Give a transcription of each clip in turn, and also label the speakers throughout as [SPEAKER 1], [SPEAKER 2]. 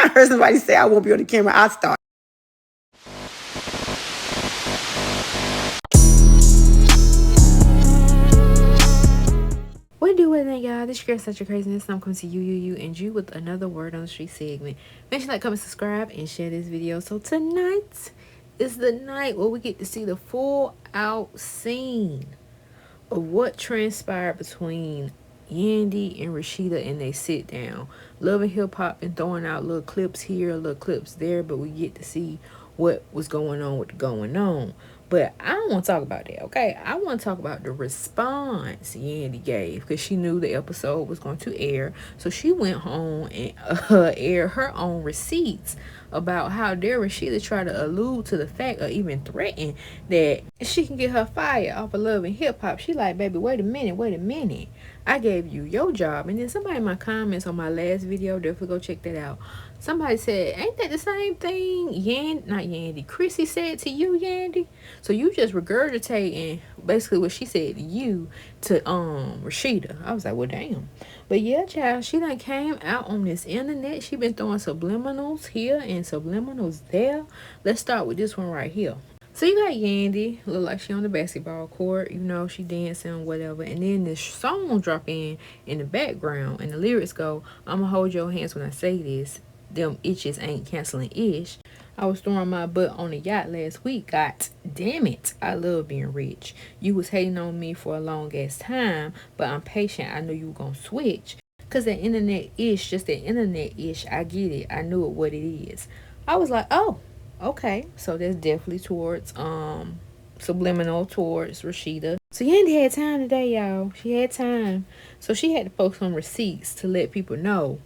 [SPEAKER 1] I heard somebody say I won't be on the camera. I'll start.
[SPEAKER 2] What do it then, y'all? This girl such a craziness. I'm coming to you and you with another word on the street segment. Make sure to like, comment, subscribe, and share this video. So tonight is the night where we get to see the full out scene of what transpired between Yandy and Rashida and they sit down. Love and Hip Hop been throwing out little clips here, little clips there, but we get to see what was going on with the going on. But I don't want to talk about that, okay? I want to talk about the response Yandy gave because she knew the episode was going to air. So she went home and aired her own receipts about how dare Rasheeda try to allude to the fact or even threaten that she can get her fired off of Love and Hip Hop. She like, baby, wait a minute. I gave you your job. And then somebody in my comments on my last video, definitely go check that out. Somebody said, ain't that the same thing not Yandy, Chrissy said to you, Yandy? So you just regurgitating basically what she said to you to Rasheeda. I was like, well, damn. But yeah, child, she done came out on this internet. She been throwing subliminals here and subliminals there. Let's start with this one right here. So you got Yandy, look like she on the basketball court, you know, she dancing, whatever. And then this song drop in the background, and the lyrics go, I'ma hold your hands when I say this. Them itches ain't canceling ish. I was throwing my butt on the yacht last week. God damn it, I love being rich. You was hating on me for a long ass time, but I'm patient. I knew you were gonna switch. Cause that internet ish, just that internet ish, I get it. I knew it what it is. I was like, oh, okay, so that's definitely towards subliminal towards Rasheeda. So Yandy had time today, y'all. She had time. So she had to post some receipts to let people know,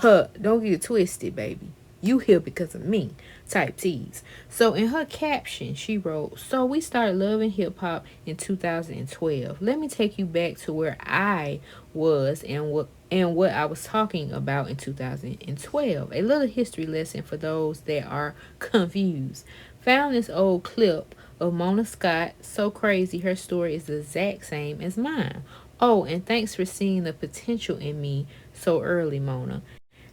[SPEAKER 2] don't get it twisted, baby. You here because of me, type tease. So in her caption, she wrote, so we started loving hip hop in 2012. Let me take you back to where I was and what I was talking about in 2012. A little history lesson for those that are confused. Found this old clip of Mona Scott. So crazy, her story is the exact same as mine. Oh, and thanks for seeing the potential in me so early, Mona.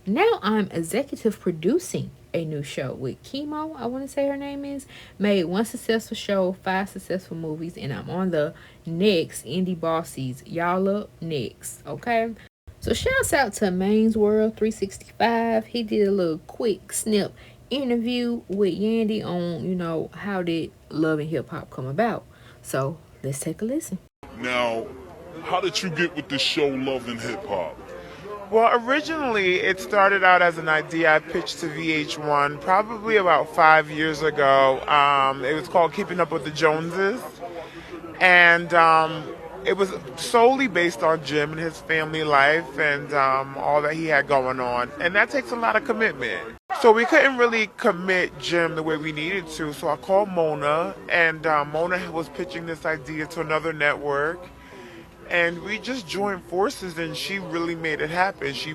[SPEAKER 2] Now I'm executive producing a new show with Chemo, I want to say her name is. Made one successful show, 5 successful movies, and I'm on the next Indie Bossies. Y'all up next, okay? So shouts out to Main's World 365. He did a little quick snip interview with Yandy on, you know, how did Love and Hip Hop come about. So let's take a listen.
[SPEAKER 3] Now, how did you get with the show Love and Hip Hop?
[SPEAKER 4] Well, originally it started out as an idea I pitched to VH1 probably about 5 years ago. It was called Keeping Up with the Joneses. And it was solely based on Jim and his family life and all that he had going on. And that takes a lot of commitment. So we couldn't really commit Jim the way we needed to. So I called Mona, and Mona was pitching this idea to another network. And we just joined forces, and she really made it happen. She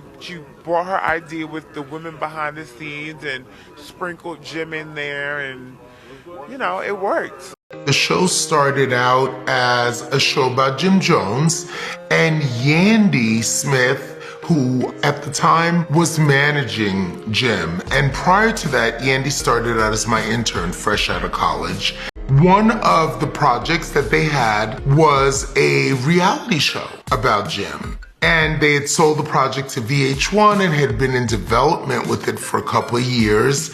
[SPEAKER 4] brought her idea with the women behind the scenes and sprinkled Jim in there, and, you know, it worked.
[SPEAKER 5] The show started out as a show about Jim Jones and Yandy Smith, who at the time was managing Jim. And prior to that, Yandy started out as my intern fresh out of college. One of the projects that they had was a reality show about Jim. And they had sold the project to VH1 and had been in development with it for a couple of years.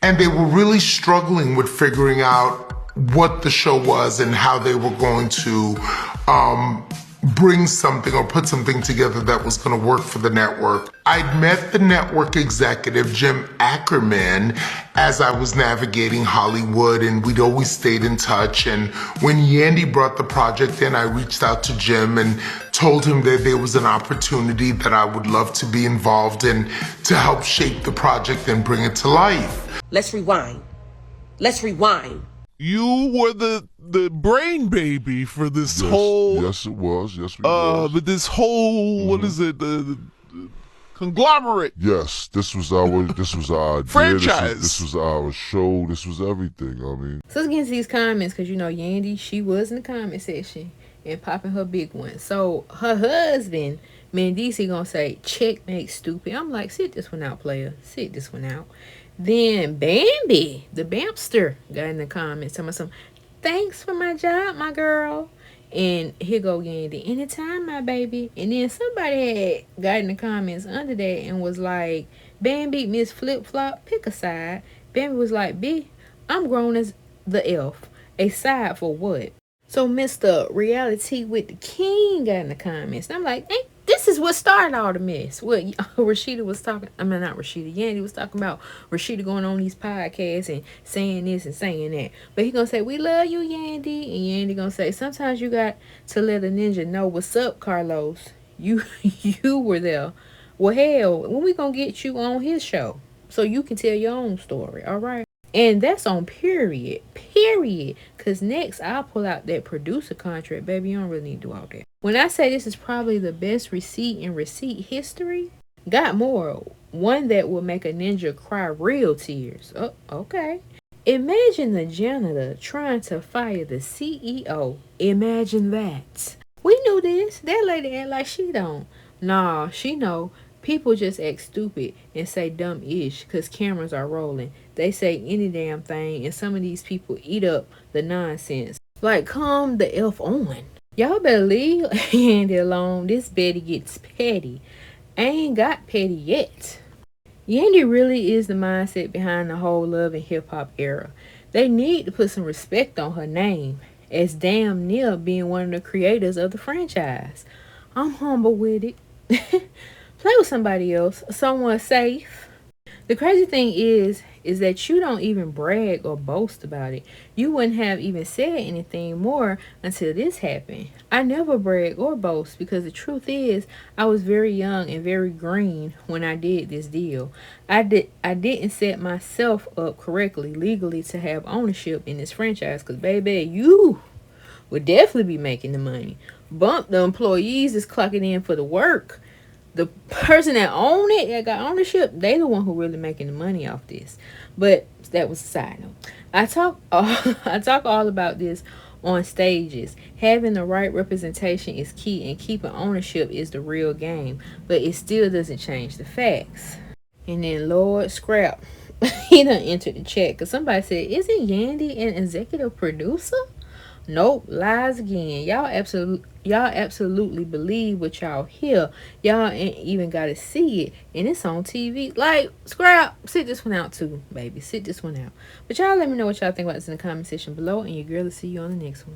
[SPEAKER 5] And they were really struggling with figuring out what the show was and how they were going to bring something or put something together that was going to work for the network. I'd met the network executive, Jim Ackerman, as I was navigating Hollywood, and we'd always stayed in touch. And when Yandy brought the project in, I reached out to Jim and told him that there was an opportunity that I would love to be involved in to help shape the project and bring it to life.
[SPEAKER 1] Let's rewind.
[SPEAKER 3] You were the brain baby for this whole...
[SPEAKER 6] Yes, it was. Yes, we was.
[SPEAKER 3] But this whole, what is it, the conglomerate.
[SPEAKER 6] Yes, this was our idea.
[SPEAKER 3] Franchise.
[SPEAKER 6] This was our show. This was everything. I mean,
[SPEAKER 2] So let's get into these comments because you know Yandy, she was in the comment section and popping her big one. So her husband Mendici gonna say, checkmate, stupid. I'm like, sit this one out, player. Sit this one out. Then Bambi, the Bamster, got in the comments telling me some, thanks for my job, my girl. And here go Yandy, anytime, my baby. And then somebody had got in the comments under that and was like, Bambi, Miss Flip Flop, pick a side. Bambi was like, B, I'm grown as the elf. A side for what? So Mr. Reality with the King got in the comments. And I'm like, ain't this is what started all the mess. What Rasheeda was talking, I mean, not Rasheeda, Yandy was talking about Rasheeda going on these podcasts and saying this and saying that. But he gonna say, we love you, Yandy. And Yandy gonna say, sometimes you got to let a ninja know what's up, Carlos. You were there. Well, hell, when we gonna get you on his show so you can tell your own story, all right? And that's on period. Because next, I'll pull out that producer contract. Baby, you don't really need to do all that. When I say this is probably the best receipt in receipt history, got more. One that will make a ninja cry real tears. Oh, okay. Imagine the janitor trying to fire the CEO. Imagine that. We knew this. That lady act like she don't. Nah, she know. People just act stupid and say dumb-ish because cameras are rolling. They say any damn thing, and some of these people eat up the nonsense. Like, calm the F on. Y'all better leave Yandy alone. This Betty gets petty. I ain't got petty yet. Yandy really is the mindset behind the whole love and hip-hop era. They need to put some respect on her name, as damn near being one of the creators of the franchise. I'm humble with it. Play with somebody else, someone safe. The crazy thing is that you don't even brag or boast about it. You wouldn't have even said anything more until this happened. I never brag or boast because the truth is I was very young and very green when I did this deal. I didn't set myself up correctly legally to have ownership in this franchise because, baby, you would definitely be making the money. Bump the employees is clocking in for the work. The person that own it, that got ownership, they the one who really making the money off this. But that was a side note. I talk all about this on stages. Having the right representation is key, and keeping ownership is the real game. But it still doesn't change the facts. And then Lord Scrap, he done entered the chat because somebody said, isn't Yandy an executive producer? Nope, lies again. Y'all absolutely believe what y'all hear. Y'all ain't even gotta see it, and it's on TV. Like, Scrap, sit this one out too, baby. Sit this one out. But y'all let me know what y'all think about this in the comment section below, and your girl will see you on the next one.